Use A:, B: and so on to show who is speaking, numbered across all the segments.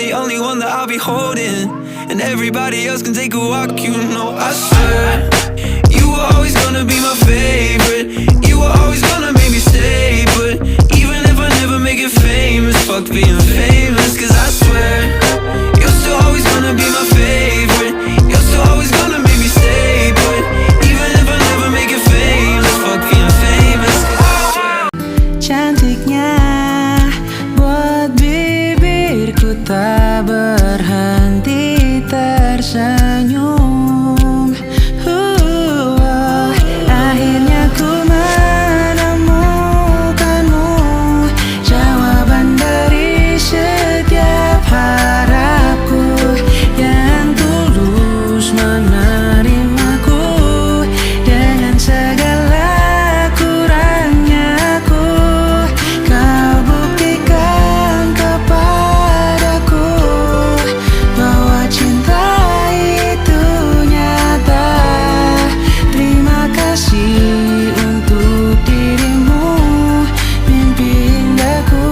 A: the only one that I'll be holding, and everybody else can take a walk, you know. I swear, you were always gonna be my favorite. You were always gonna make me stay. But even if I never make it famous, fuck being famous. Cause I swear, you're still always gonna be my favorite. You're still always gonna make me stay. But even if I never make it famous, fuck being famous. Cause I swear.
B: Cantiknya buat bibirku tak berhenti tersenyum. Akhirnya ku menemukanmu, jawaban dari setiap harapku, yang tulus menerimaku dengan segala kurangnya ku. Kau buktikan kepadaku bahwa cinta itu nyata. Terima kasih untuk dirimu, mimpi indahku.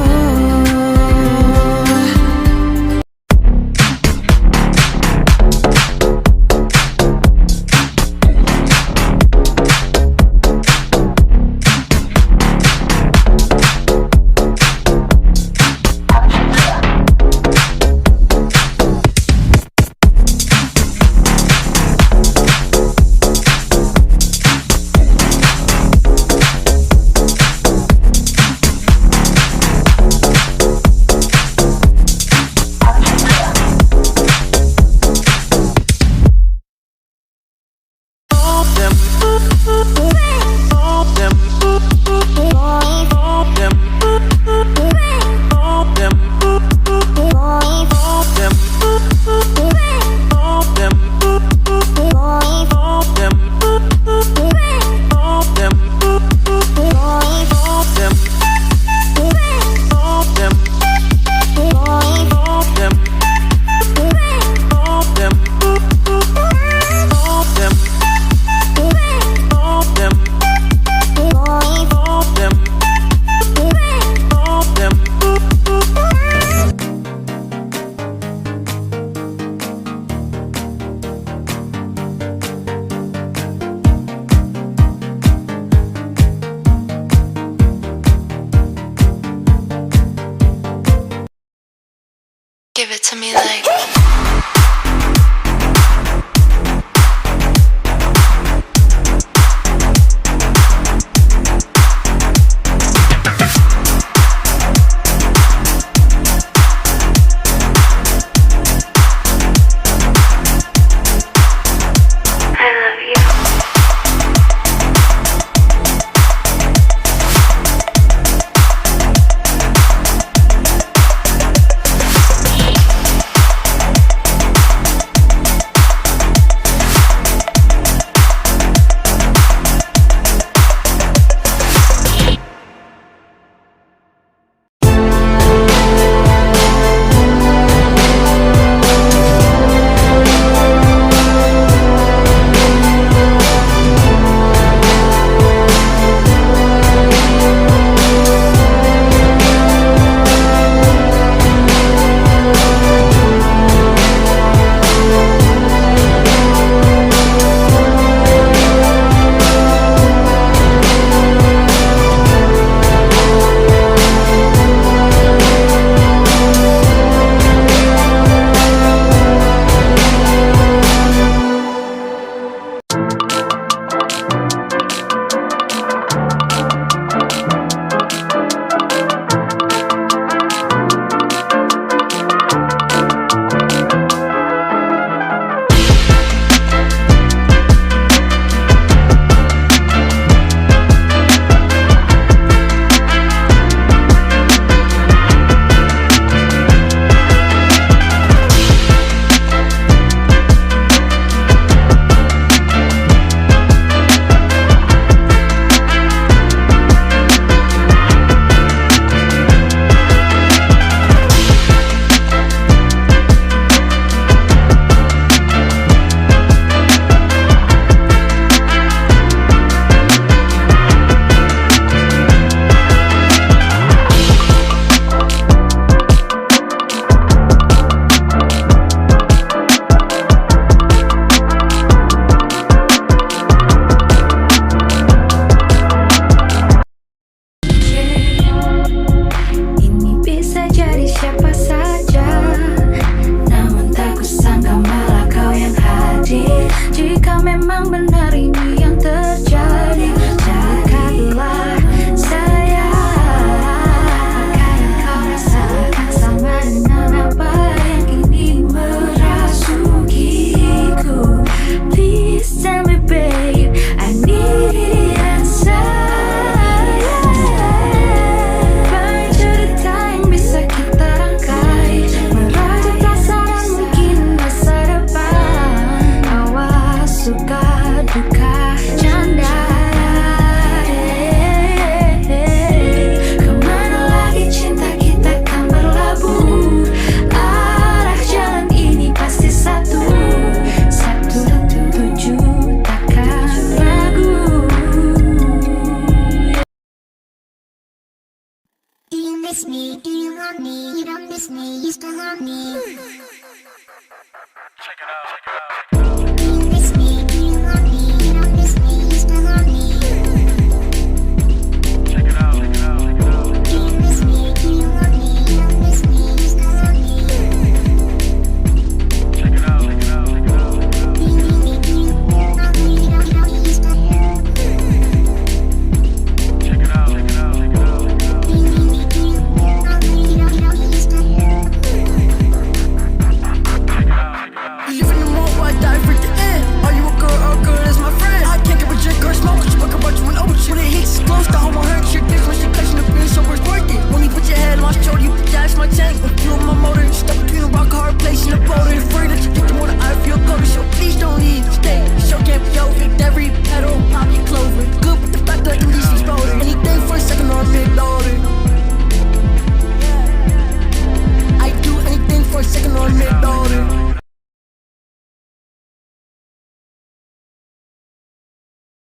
C: Give it to me like
D: me, you still want me.